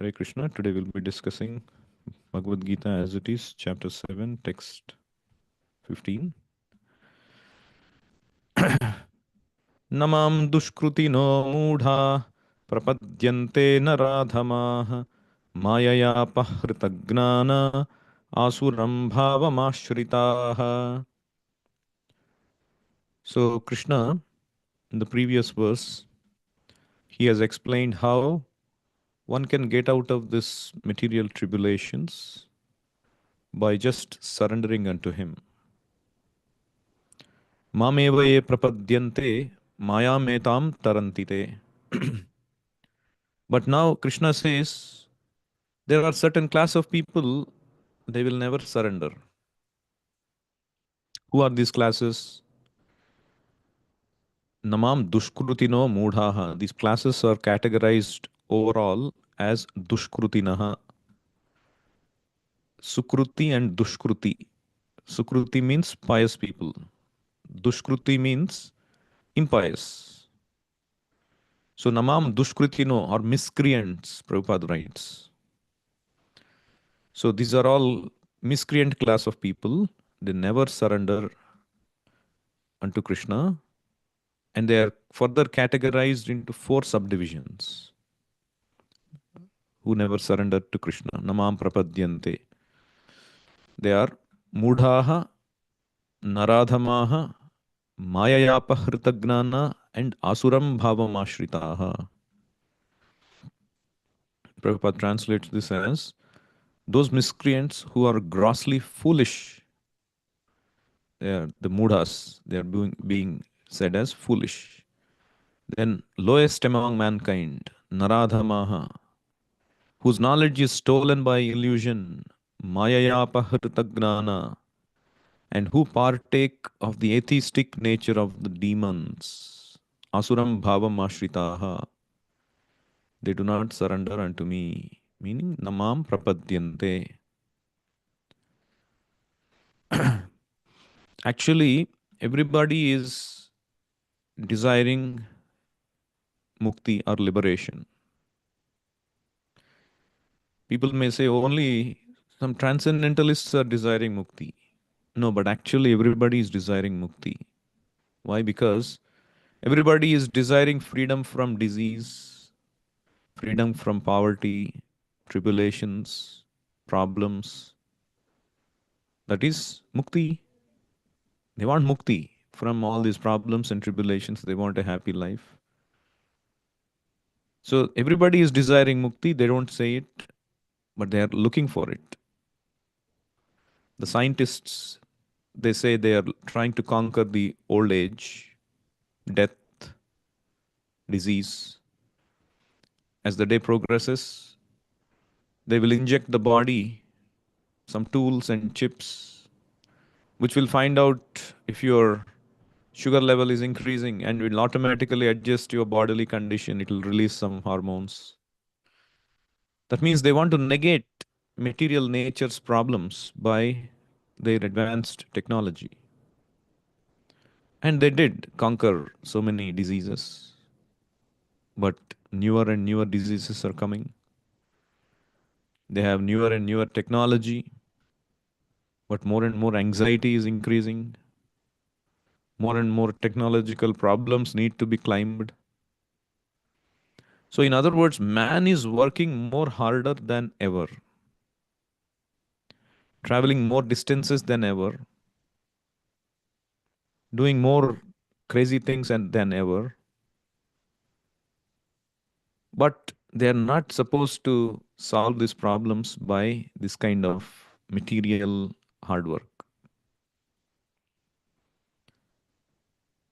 Hare Krishna. Today we'll be discussing Bhagavad Gita as it is, chapter 7, text 15. Namam dushkrutino moodha prapadyante naradhamaah mayaya pahritagnana asuram bhavamashritah. So Krishna, in the previous verse, he has explained how one can get out of this material tribulations by just surrendering unto him. Mameva ye prapadyante mayametam tarantite. But now Krishna says there are certain class of people, they will never surrender. Who are these classes? Namam dushkrutino moodhaha. These classes are categorized overall as dushkrutinaha. Sukruti and dushkruti. Sukruti means pious people. Dushkruti means impious. So Namam dushkrutino or miscreants, Prabhupada writes. So these are all miscreant class of people. They never surrender unto Krishna, and they are further categorized into four subdivisions who never surrendered to Krishna. Namam prapadyante. They are mudhaha, naradhamaha, mayayapahritagna, and asuram bhavamashritaha. Prabhupada translates this as those miscreants who are grossly foolish. They are the mudhas. They are being said as foolish. Then lowest among mankind, naradhamaha, whose knowledge is stolen by illusion, mayayapahritagna, and who partake of the atheistic nature of the demons, asuram bhavam ashritaha, they do not surrender unto me, meaning namam prapadyante. Actually, everybody is desiring mukti or liberation. People may say only some transcendentalists are desiring mukti. No, but actually everybody is desiring mukti. Why? Because everybody is desiring freedom from disease, freedom from poverty, tribulations, problems. That is mukti. They want mukti from all these problems and tribulations. They want a happy life. So everybody is desiring mukti. They don't say it, but they are looking for it. The scientists, they say they are trying to conquer the old age, death, disease. As the day progresses, they will inject the body some tools and chips, which will find out if your sugar level is increasing and will automatically adjust your bodily condition. It will release some hormones. That means they want to negate material nature's problems by their advanced technology. And they did conquer so many diseases. But newer and newer diseases are coming. They have newer and newer technology, but more and more anxiety is increasing. More and more technological problems need to be climbed. So, in other words, man is working more harder than ever, traveling more distances than ever, doing more crazy things than ever. But they are not supposed to solve these problems by this kind of material hard work.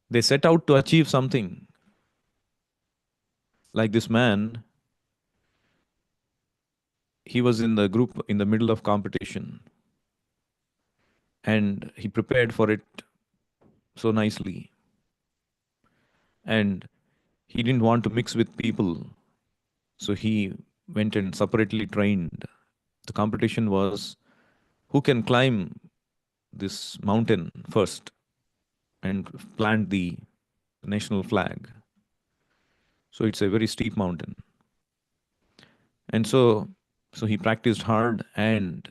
They set out to achieve something. Like this man, he was in the group in the middle of competition and he prepared for it so nicely. And he didn't want to mix with people. So he went and separately trained. The competition was who can climb this mountain first and plant the national flag. So it's a very steep mountain. And so he practiced hard, and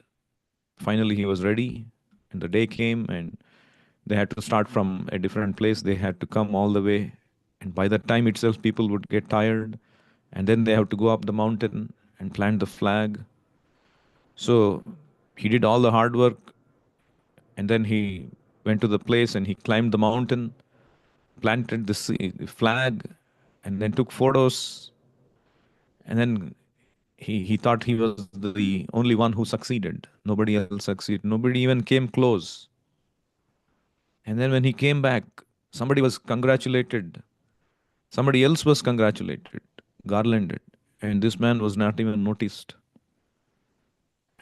finally he was ready. And the day came, and they had to start from a different place. They had to come all the way. And by that time itself, people would get tired. And then they have to go up the mountain and plant the flag. So he did all the hard work. And then he went to the place and he climbed the mountain, planted the flag, and then took photos. And then he thought he was the only one who succeeded. Nobody else succeeded. Nobody even came close. And then when he came back, somebody was congratulated. Somebody else was congratulated, garlanded. And this man was not even noticed.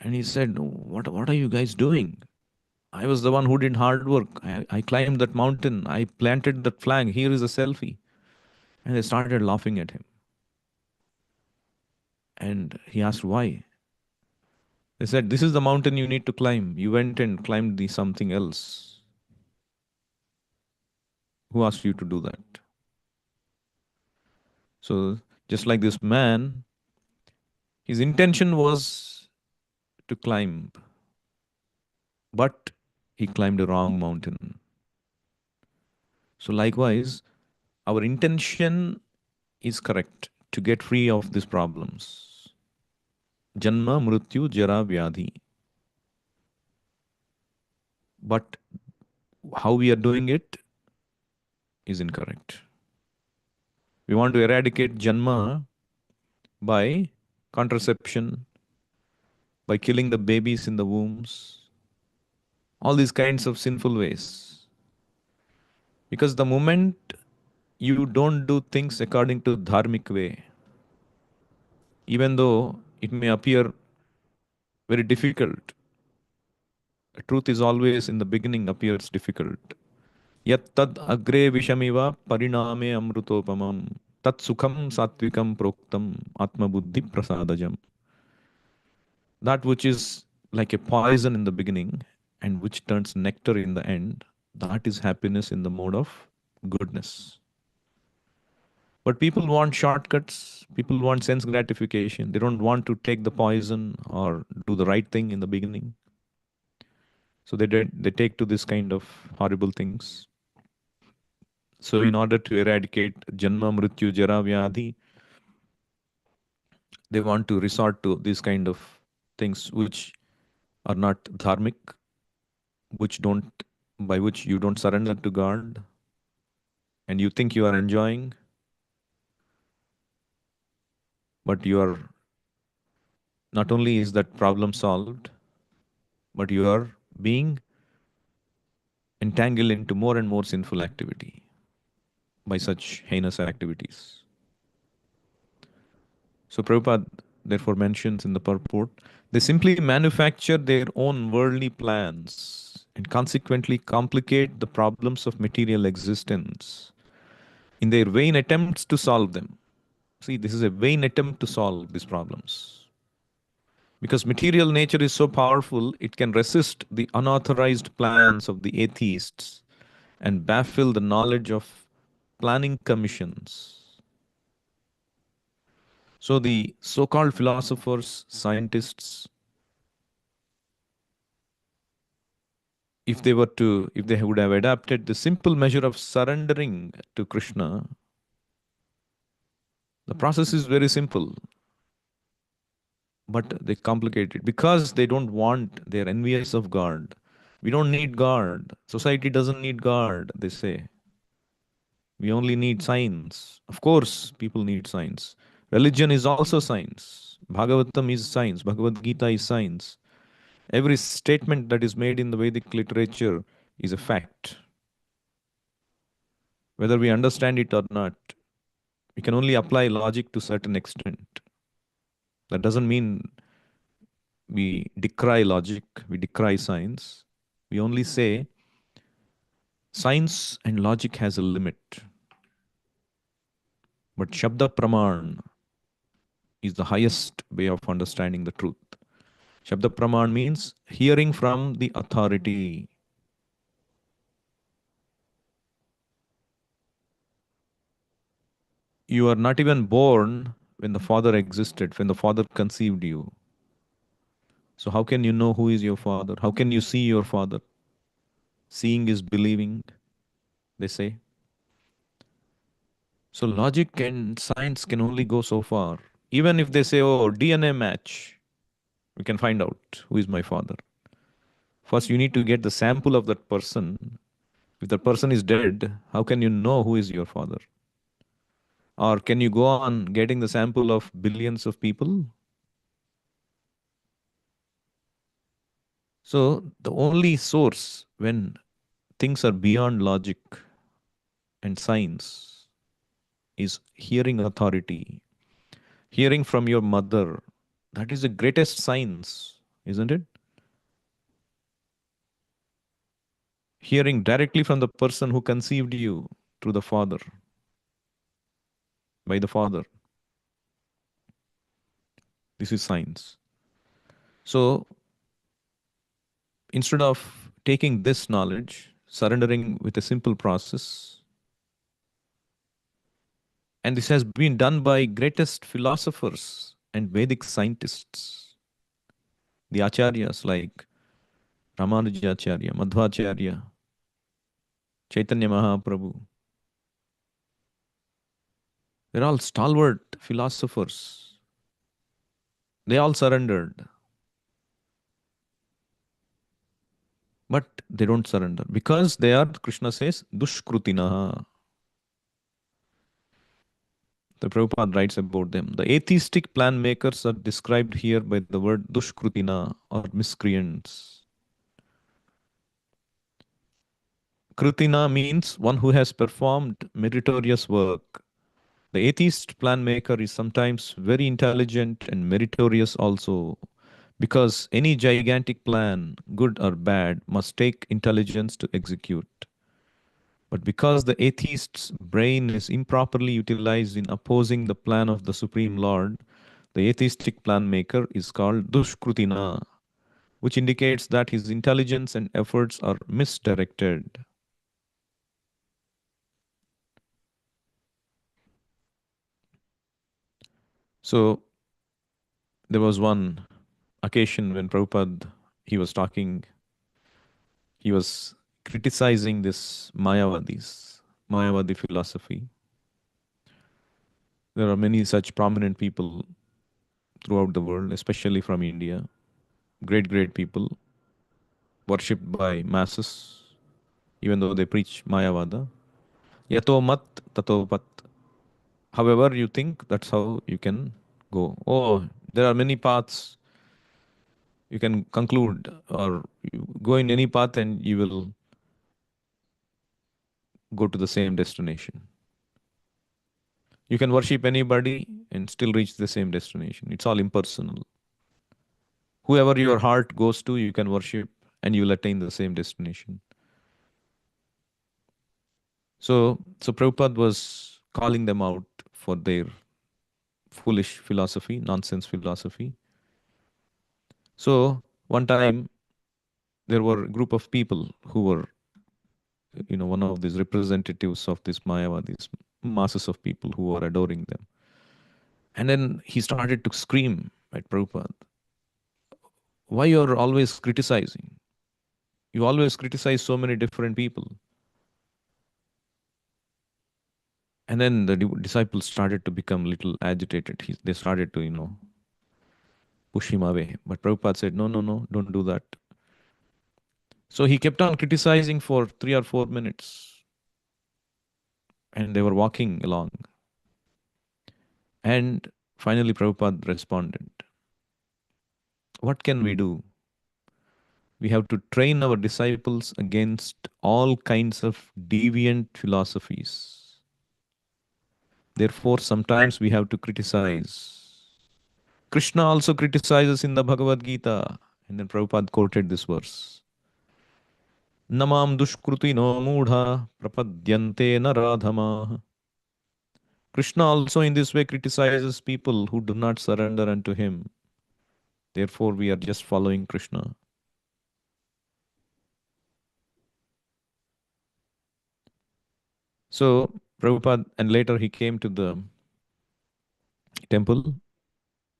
And he said, what are you guys doing? I was the one who did hard work. I climbed that mountain. I planted that flag. Here is a selfie. And they started laughing at him. And he asked why. They said, this is the mountain you need to climb. You went and climbed the something else. Who asked you to do that? So, just like this man, his intention was to climb, but he climbed a wrong mountain. So, likewise, our intention is correct to get free of these problems. Janma, Mrityu, Jara, Vyadhi. But how we are doing it is incorrect. We want to eradicate Janma by contraception, by killing the babies in the wombs, all these kinds of sinful ways. Because the moment you don't do things according to dharmic way, even though it may appear very difficult, truth is always in the beginning appears difficult. Yat tad agre vishamiva pariname amrutopamam tat sukham satvikam proktam atma buddhi prasadajam. That which is like a poison in the beginning and which turns nectar in the end, that is happiness in the mode of goodness. But people want shortcuts, people want sense gratification. They don't want to take the poison or do the right thing in the beginning. So they take to this kind of horrible things. So in order to eradicate Janma, Mrityu, Jara, Vyadhi, they want to resort to these kind of things which are not dharmic, which don't by which you don't surrender to God, and you think you are enjoying, but you are not only is that problem solved, but you are being entangled into more and more sinful activity by such heinous activities. So Prabhupada therefore mentions in the purport, they simply manufacture their own worldly plans and consequently complicate the problems of material existence in their vain attempts to solve them. See, this is a vain attempt to solve these problems. Because material nature is so powerful, it can resist the unauthorized plans of the atheists and baffle the knowledge of planning commissions. So the so-called philosophers, scientists, if they would have adapted the simple measure of surrendering to Krishna, the process is very simple, but they complicate it because they don't want, they're envious of God. We don't need God. Society doesn't need God, they say. We only need science. Of course, people need science. Religion is also science. Bhagavatam is science. Bhagavad Gita is science. Every statement that is made in the Vedic literature is a fact. Whether we understand it or not, we can only apply logic to a certain extent. That doesn't mean we decry logic, we decry science. We only say science and logic has a limit. But Shabda Praman is the highest way of understanding the truth. Shabda Praman means hearing from the authority. You are not even born when the Father existed, when the Father conceived you. So, how can you know who is your Father? How can you see your Father? Seeing is believing, they say. So, logic and science can only go so far. Even if they say, oh, DNA match, we can find out who is my Father. First, you need to get the sample of that person. If the person is dead, how can you know who is your Father? Or can you go on getting the sample of billions of people? So, the only source when things are beyond logic and science is hearing authority, hearing from your mother. That is the greatest science, isn't it? Hearing directly from the person who conceived you through the Father, by the Father. This is science. So, instead of taking this knowledge, surrendering with a simple process, and this has been done by greatest philosophers and Vedic scientists, the acharyas like Ramanujacharya, Madhvacharya, Chaitanya Mahaprabhu. They're all stalwart philosophers. They all surrendered, but they don't surrender because they are, Krishna says, dushkrutina. The Prabhupada writes about them. The atheistic plan makers are described here by the word dushkrutina or miscreants. Kritina means one who has performed meritorious work. The atheist plan maker is sometimes very intelligent and meritorious also, because any gigantic plan, good or bad, must take intelligence to execute. But because the atheist's brain is improperly utilized in opposing the plan of the Supreme Lord, the atheistic plan maker is called Dushkrutina, which indicates that his intelligence and efforts are misdirected. So there was one occasion when Prabhupada, he was talking, he was criticizing this Mayavadi philosophy. There are many such prominent people throughout the world, especially from India, great, great people, worshipped by masses, even though they preach Mayavada. Yato mat, tato pat. However you think, that's how you can go. Oh, there are many paths. You can conclude or you go in any path and you will go to the same destination. You can worship anybody and still reach the same destination. It's all impersonal. Whoever your heart goes to, you can worship and you will attain the same destination. So Prabhupada was calling them out for their foolish philosophy, nonsense philosophy. So one time there were a group of people who were, one of these representatives of this Mayavadis, masses of people who were adoring them. And then he started to scream at Prabhupada, why you're always criticizing? You always criticize so many different people. And then the disciples started to become little agitated. They started to, push him away. But Prabhupada said, no, no, no, don't do that. So he kept on criticizing for 3 or 4 minutes. And they were walking along. And finally, Prabhupada responded, what can we do? We have to train our disciples against all kinds of deviant philosophies. Therefore, sometimes we have to criticize. Krishna also criticizes in the Bhagavad Gita. And then Prabhupada quoted this verse. Namam dushkruti no mudha prapadyante naradhama. Krishna also in this way criticizes people who do not surrender unto him. Therefore, we are just following Krishna. So, Prabhupada, and later he came to the temple.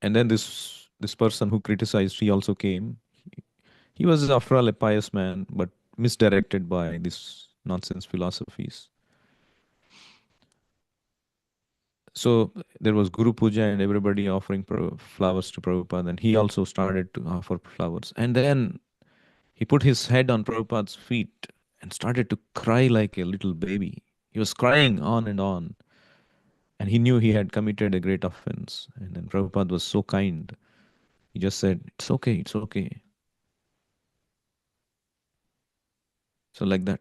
And then this person who criticized, he also came. He was, after all, a pious man, but misdirected by these nonsense philosophies. So there was Guru Puja and everybody offering flowers to Prabhupada, and he also started to offer flowers. And then he put his head on Prabhupada's feet and started to cry like a little baby. He was crying on and on, and he knew he had committed a great offense. And then Prabhupada was so kind. He just said, "It's okay, it's okay." So, like that.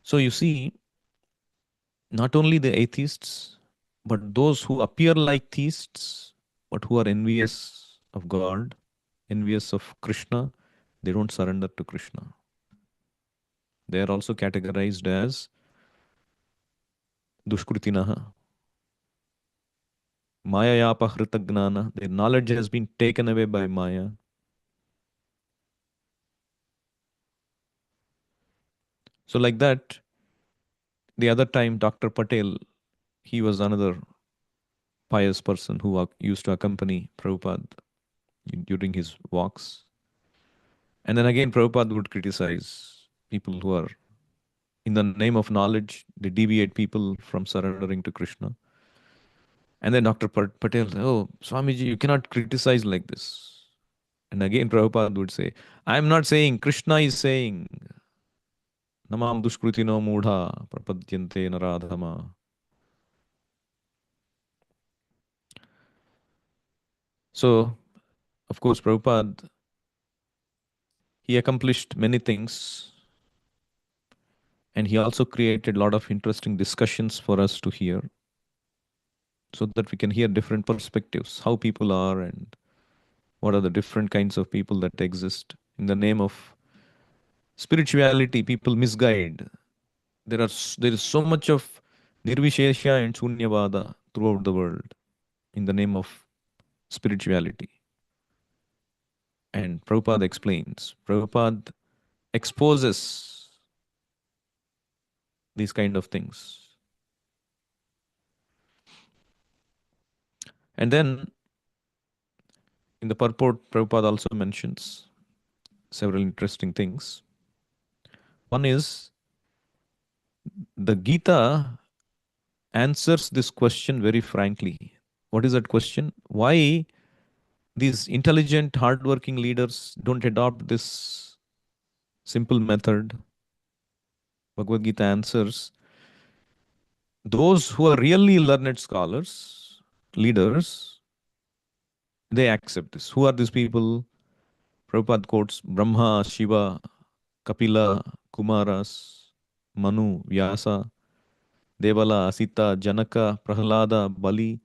So, you see, not only the atheists, but those who appear like theists, but who are envious of God, envious of Krishna, they don't surrender to Krishna. They are also categorized as dushkritinaha, maya yapahrita gnana. Their knowledge has been taken away by Maya. So, like that, the other time, Dr. Patel, he was another pious person who used to accompany Prabhupada during his walks. And then again, Prabhupada would criticize people who are, in the name of knowledge, they deviate people from surrendering to Krishna. And then Dr. Patel said, "Oh, Swamiji, you cannot criticize like this." And again, Prabhupada would say, "I'm not saying, Krishna is saying, Namam dushkrutino mudha prapadyante naradhama." So, of course, Prabhupada, he accomplished many things, and he also created a lot of interesting discussions for us to hear, so that we can hear different perspectives, how people are, and what are the different kinds of people that exist. In the name of spirituality, people misguide. There is so much of nirvishesha and shunyavada throughout the world in the name of spirituality. And Prabhupada explains, Prabhupada exposes these kind of things. And then in the purport, Prabhupada also mentions several interesting things. One is the Gita answers this question very frankly. What is that question? Why these intelligent, hardworking leaders don't adopt this simple method? Bhagavad Gita answers, those who are really learned scholars, leaders, they accept this. Who are these people? Prabhupada quotes Brahma, Shiva, Kapila, Kumaras, Manu, Vyasa, Devala, Asita, Janaka, Prahlada, Bali,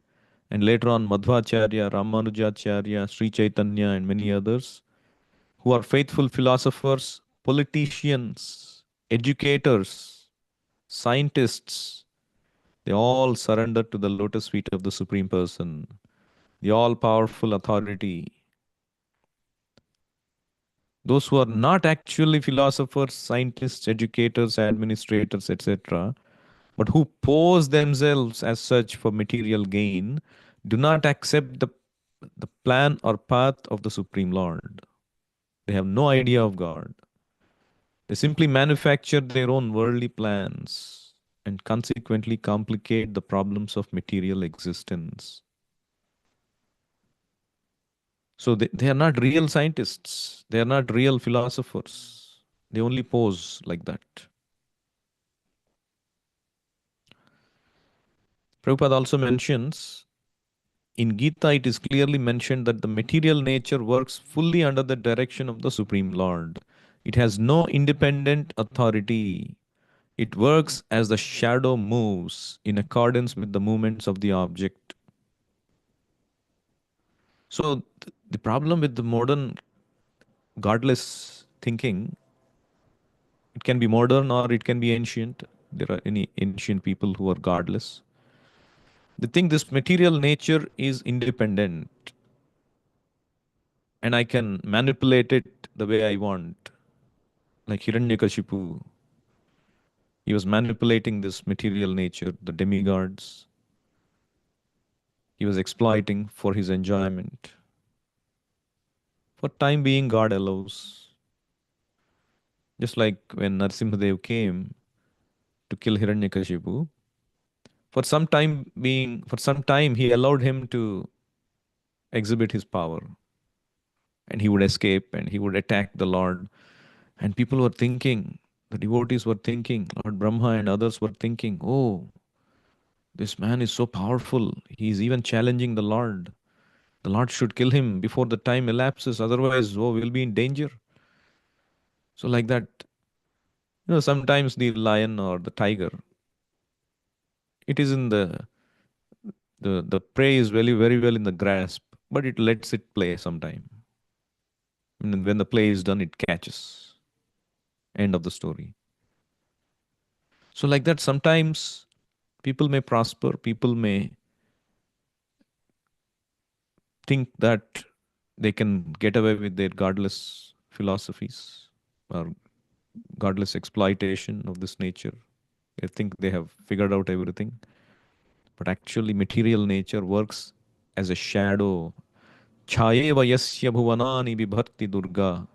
and later on Madhvacharya, Ramanujacharya, Sri Chaitanya, and many others, who are faithful philosophers, politicians, educators, scientists. They all surrender to the lotus feet of the Supreme Person, the all powerful authority. Those who are not actually philosophers, scientists, educators, administrators, etc., but who pose themselves as such for material gain, do not accept the plan or path of the Supreme Lord. They have no idea of God. They simply manufacture their own worldly plans and consequently complicate the problems of material existence. So they are not real scientists. They are not real philosophers. They only pose like that. Prabhupada also mentions in Gita, it is clearly mentioned that the material nature works fully under the direction of the Supreme Lord. It has no independent authority. It works as the shadow moves in accordance with the movements of the object. So, the problem with the modern godless thinking, it can be modern or it can be ancient. There are any ancient people who are godless. They think this material nature is independent and I can manipulate it the way I want. Like Hiranyakashipu, he was manipulating this material nature, the demigods. He was exploiting for his enjoyment. For time being, God allows. Just like when Narsimhadev came to kill Hiranyakashipu, for some time, he allowed him to exhibit his power, and he would escape and he would attack the Lord. And people were thinking, the devotees were thinking, Lord Brahma and others were thinking, oh, this man is so powerful. He is even challenging the Lord. The Lord should kill him before the time elapses, otherwise, oh, we'll be in danger. So, like that, sometimes the lion or the tiger, it is in the prey is very well in the grasp, but it lets it play sometime. And when the play is done, it catches. End of the story. So, like that, sometimes people may prosper, people may think that they can get away with their godless philosophies or godless exploitation of this nature. They think they have figured out everything. But actually, material nature works as a shadow. Chayeva yasya bhuvanani vibharti durga.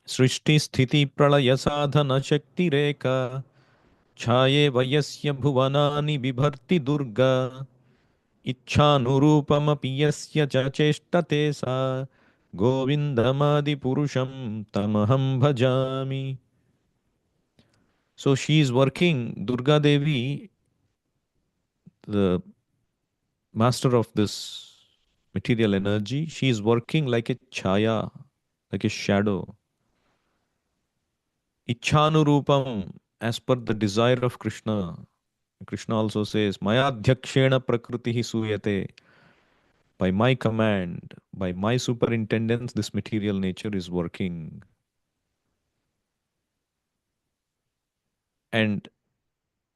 Srishti sthiti pralaya sadhana shakti reka. Chayeva yasya bhuvanani vibharti durga. इच्छानुरूपमपि यस्य च चेष्टते सा गोविन्दमादिपुरुषं तमहं भजामि. So she is working, Durga Devi, the master of this material energy, she is working like a chaya, like a shadow. Ichhanurupam, as per the desire of Krishna. Krishna also says, Mayadhyakshena prakritihi suyate. By my command, by my superintendence, this material nature is working. And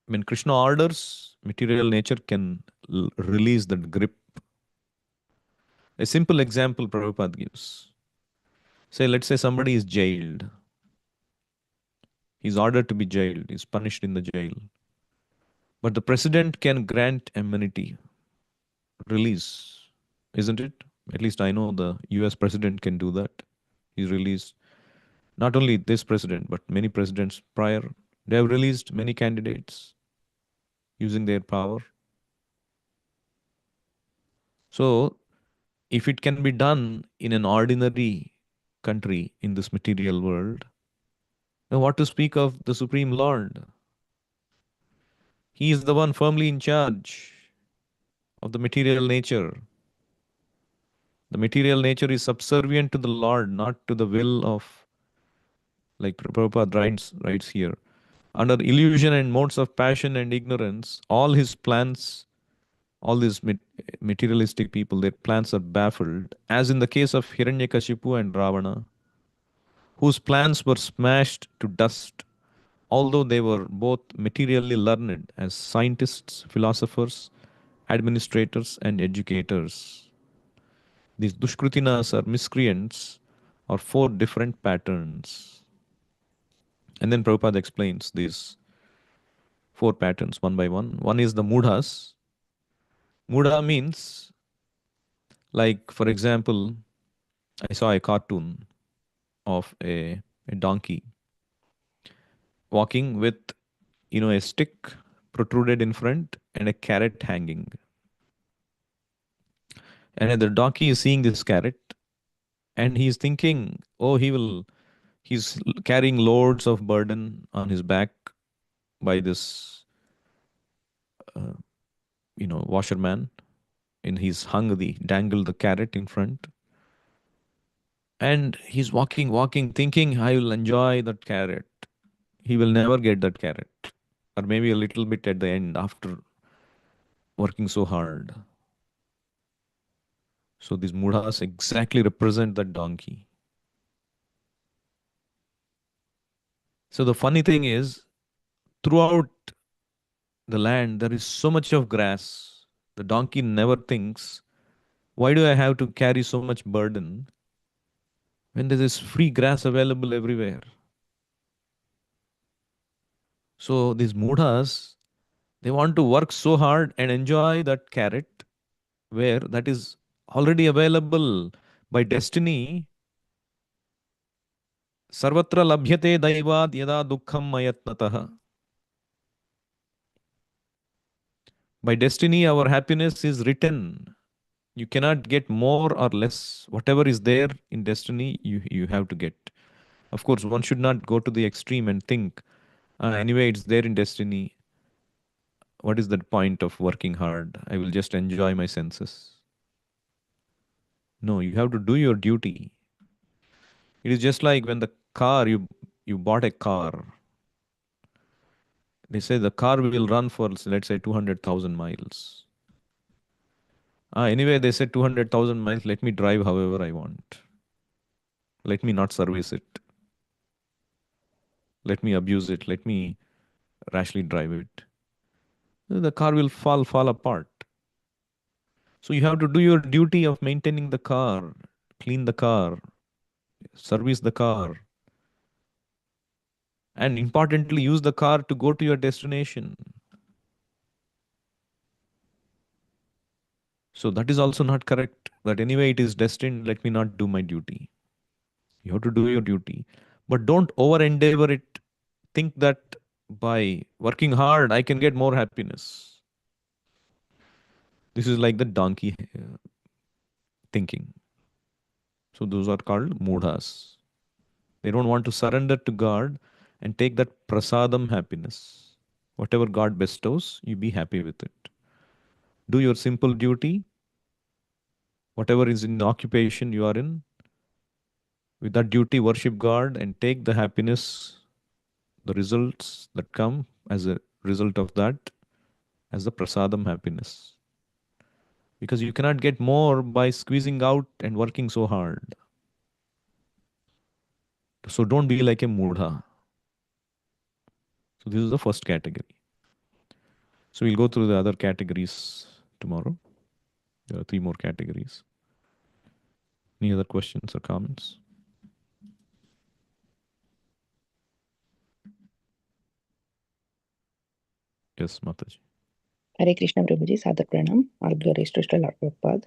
when Krishna orders, material nature can release that grip. A simple example Prabhupada gives. Say, let's say somebody is jailed. He's ordered to be jailed. He's punished in the jail. But the president can grant immunity, release, isn't it? At least I know the US president can do that. He's released not only this president, but many presidents prior. They have released many candidates using their power. So, if it can be done in an ordinary country in this material world, then what to speak of the Supreme Lord? He is the one firmly in charge of the material nature. The material nature is subservient to the Lord, not to the will of, like Prabhupada writes here. Under illusion and modes of passion and ignorance, all his plans, all these materialistic people, their plans are baffled, as in the case of Hiranyakashipu and Ravana, whose plans were smashed to dust, although they were both materially learned as scientists, philosophers, administrators, and educators. These Dushkritinas or miscreants are four different patterns. And then Prabhupada explains these four patterns one by one. One is the mudhas. Mudha means, like, for example, I saw a cartoon of a donkey walking with, a stick protruded in front and a carrot hanging. And the donkey is seeing this carrot and he's thinking, oh, he's carrying loads of burden on his back by this, uh, washerman. And he's dangled the carrot in front. And he's walking, thinking, I will enjoy that carrot. He will never get that carrot. Or maybe a little bit at the end after working so hard. So these mudhas exactly represent that donkey. So the funny thing is, throughout the land, there is so much of grass. The donkey never thinks, why do I have to carry so much burden when there is free grass available everywhere? So these mudhas, They want to work so hard and enjoy that carrot where that is already available by destiny. Sarvatra labhyate daivad yada dukkham mayatnatah. By destiny, our happiness is written. You cannot get more or less. Whatever is there in destiny, you have to get. Of course, one should not go to the extreme and think, anyway, it's there in destiny. What is the point of working hard? I will just enjoy my senses. No, you have to do your duty. It is just like when the car, you bought a car. They say the car will run for, let's say, 200,000 miles. Anyway, they said 200,000 miles, let me drive however I want. Let me not service it. Let me abuse it. Let me rashly drive it. The car will fall apart. So you have to do your duty of maintaining the car, clean the car, service the car, and importantly, use the car to go to your destination. So that is also not correct. That anyway, it is destined, let me not do my duty. You have to do your duty. But don't over endeavor it. Think that by working hard, I can get more happiness. This is like the donkey thinking. So those are called mudhas. They don't want to surrender to God and take that prasadam happiness. Whatever God bestows, you be happy with it. Do your simple duty, whatever is in the occupation you are in. With that duty, worship God and take the happiness, the results that come as a result of that, as the prasadam happiness. Because you cannot get more by squeezing out and working so hard. So don't be like a mudha. So this is the first category. So we'll go through the other categories tomorrow. There are three more categories. Any other questions or comments? Yes, Mataji. Hare Krishna Prabhuji, Sadak Pranam, all glories to Srila Prabhupada.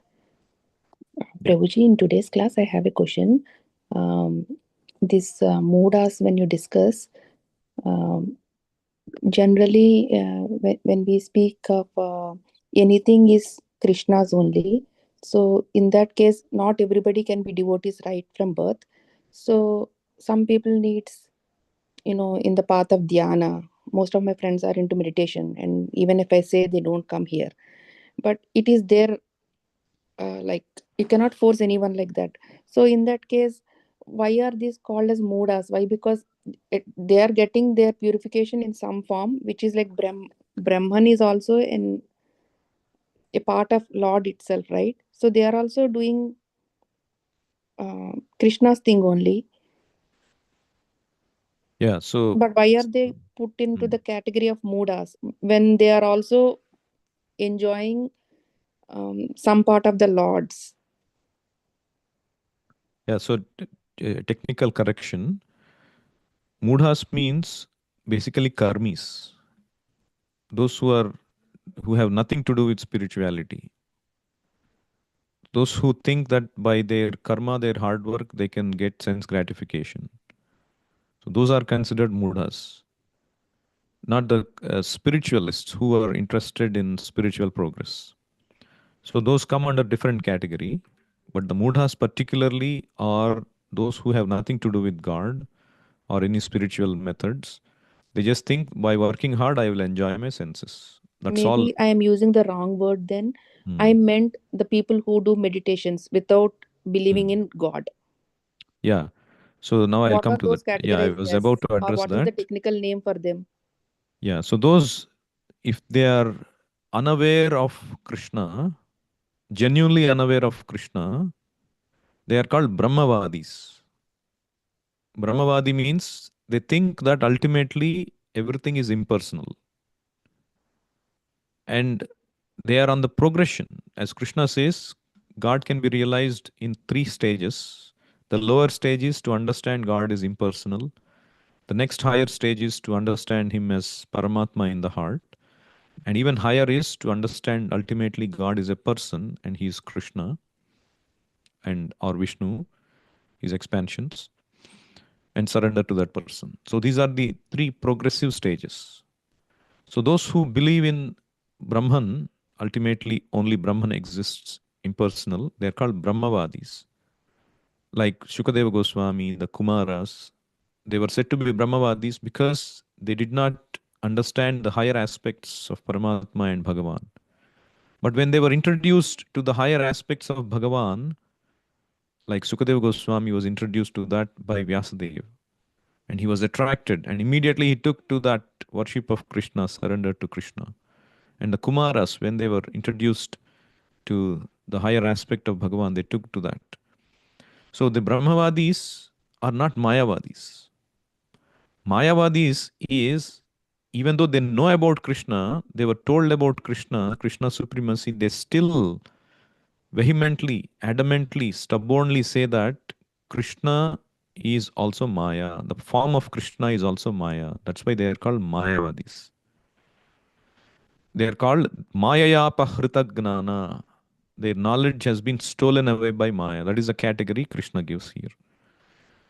Prabhuji, in today's class, I have a question. This moodas, when you discuss, um, generally, when we speak of anything is Krishna's only. So, in that case, not everybody can be devotees right from birth. So, some people needs, in the path of dhyana. Most of my friends are into meditation, and even if I say they don't come here, but it is there. Like you cannot force anyone like that. So in that case, why are these called as moodas? Why? Because they are getting their purification in some form, which is like Brahman is also in a part of Lord itself, right? So they are also doing Krishna's thing only. Yeah, so. But why are they put into the category of moodas when they are also enjoying some part of the Lord's? Yeah, so technical correction. Mudhas means basically karmis. Those who have nothing to do with spirituality. Those who think that by their karma, their hard work, they can get sense gratification. So those are considered mudhas, not the spiritualists who are interested in spiritual progress. So those come under different category, but the mudhas particularly are those who have nothing to do with God or any spiritual methods. They just think by working hard, I will enjoy my senses. That's all. Maybe I am using the wrong word then. I Hmm. meant the people who do meditations without believing Hmm. in God. Yeah. So now I'll What come are to that. those Yeah, I categorized was as? about to Or address what is the that. technical name for them? Yeah. So those, if they are unaware of Krishna, genuinely unaware of Krishna, they are called Brahmavadis. Brahmavadi means they think that ultimately everything is impersonal. And they are on the progression. As Krishna says, God can be realized in three stages. The lower stage is to understand God is impersonal. The next higher stage is to understand Him as Paramatma in the heart. And even higher is to understand ultimately God is a person and he is Krishna and or Vishnu, his expansions, and surrender to that person. So these are the three progressive stages. So those who believe in Brahman, ultimately only Brahman exists impersonal, they're called Brahmavadis. Like Shukadeva Goswami, the Kumaras, they were said to be Brahmavadis because they did not understand the higher aspects of Paramatma and Bhagavan. But when they were introduced to the higher aspects of Bhagavan, like Sukadeva Goswami was introduced to that by Vyasadeva, and he was attracted, and immediately he took to that worship of Krishna, surrendered to Krishna. And the Kumaras, when they were introduced to the higher aspect of Bhagavan, they took to that. So the Brahmavadis are not Mayavadis. Mayavadis is, even though they know about Krishna, they were told about Krishna, Krishna's supremacy, they still vehemently, adamantly, stubbornly say that Krishna is also Maya. The form of Krishna is also Maya. That's why they are called Mayavadis. They are called Mayaya Pahrita Gnana. Their knowledge has been stolen away by Maya. That is the category Krishna gives here.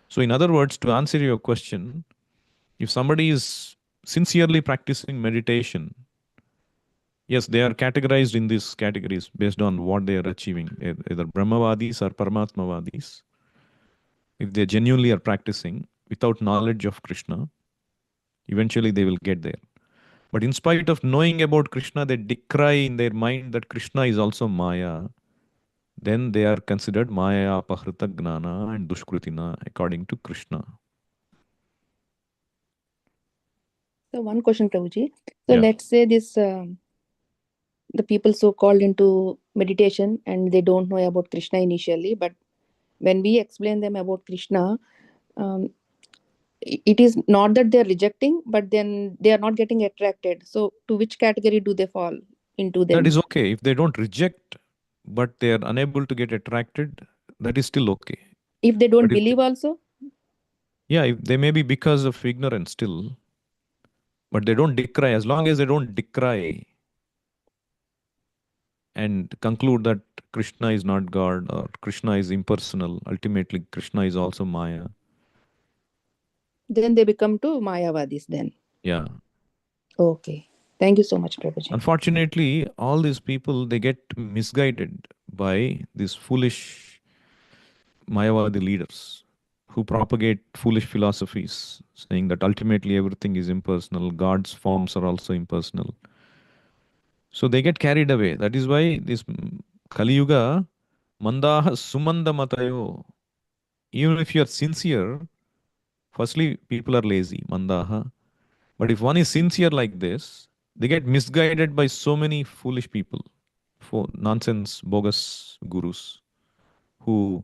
So, in other words, to answer your question, if somebody is sincerely practicing meditation, yes, they are categorized in these categories based on what they are achieving, either Brahmavadis or Paramatmavadis. If they genuinely are practicing without knowledge of Krishna, eventually they will get there. But in spite of knowing about Krishna, they decry in their mind that Krishna is also Maya. Then they are considered Maya, Apahrita Gnana, and Dushkrutina according to Krishna. So one question, Prabhuji. So Yeah. let's say this the people so called into meditation and they don't know about Krishna initially, but when we explain them about Krishna, um, it is not that they're rejecting, but then they are not getting attracted. So to which category do they fall into That then? is okay. If they don't reject, but they are unable to get attracted, that is still okay. If they don't But if they, believe also, yeah, if they may be because of ignorance still, but they don't decry. As long as they don't decry and conclude that Krishna is not God or Krishna is impersonal, ultimately Krishna is also Maya. then they become to Mayavadis then. Yeah. Okay. Thank you so much, Prabhuji. Unfortunately, all these people they get misguided by these foolish Mayavadi leaders who propagate foolish philosophies, saying that ultimately everything is impersonal, God's forms are also impersonal. So they get carried away. That is why this Kali Yuga, Mandaha Sumanda Matayo, even if you are sincere, firstly, people are lazy, Mandaha. But if one is sincere like this, they get misguided by so many foolish people, for nonsense, bogus gurus who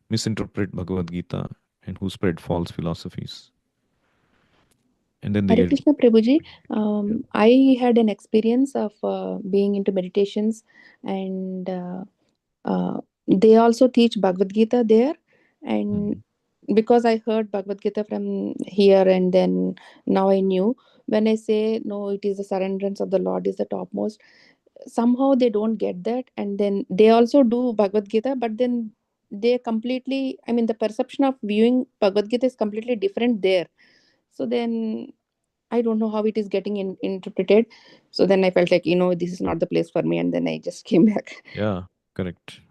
misinterpret Bhagavad Gita and who spread false philosophies. And then they Hare get, Krishna Prabhuji, I had an experience of being into meditations, and they also teach Bhagavad Gita there. And Mhm. because I heard Bhagavad Gita from here, and then now I knew when I say no, it is the surrenderance of the Lord is the topmost. Somehow they don't get that, and then they also do Bhagavad Gita, but then they completely, I mean, the perception of viewing Bhagavad Gita is completely different there. So then I don't know how it is getting interpreted. So then I felt like, this is not the place for me. And then I just came back. Yeah, correct.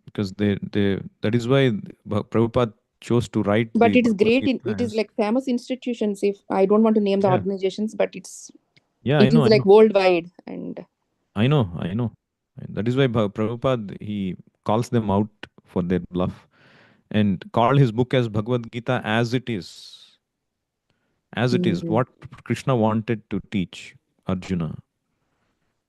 Because that is why Prabhupada chose to write But the it is Bhagavad great. Gita It is as, like famous institutions. If I don't want to name the yeah, organizations, but yeah, it is I like know, worldwide. And I know. And that is why Prabhupada, he calls them out for their bluff and called his book as Bhagavad Gita as it is, Mhm. what Krishna wanted to teach Arjuna.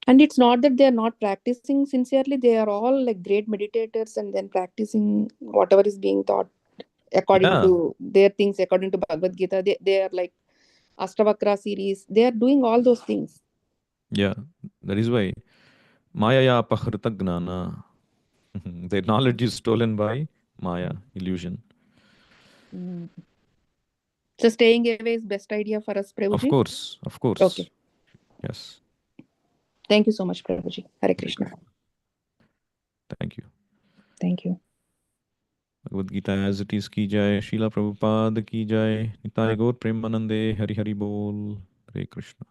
And it's not that they are not practicing sincerely. They are all like great meditators and then practicing whatever is being taught according Yeah, to their things, according to Bhagavad Gita. They are like Astavakra series. They are doing all those things. yeah. That is why Mayaya Pahrita Gnana. Their knowledge is stolen by Maya, illusion. Mm. So staying away is best idea for us, Of Prabhuji. course, of course. Okay. Yes. Thank you so much, Prabhuji. Hare Hare Krishna. Krishna. Thank you. Thank you. Bhagavad Gita as it is की जाए, शीला प्रभुपाद की जाए, निताय गौर प्रेमानंदे, हरि हरि बोल। हरे कृष्ण।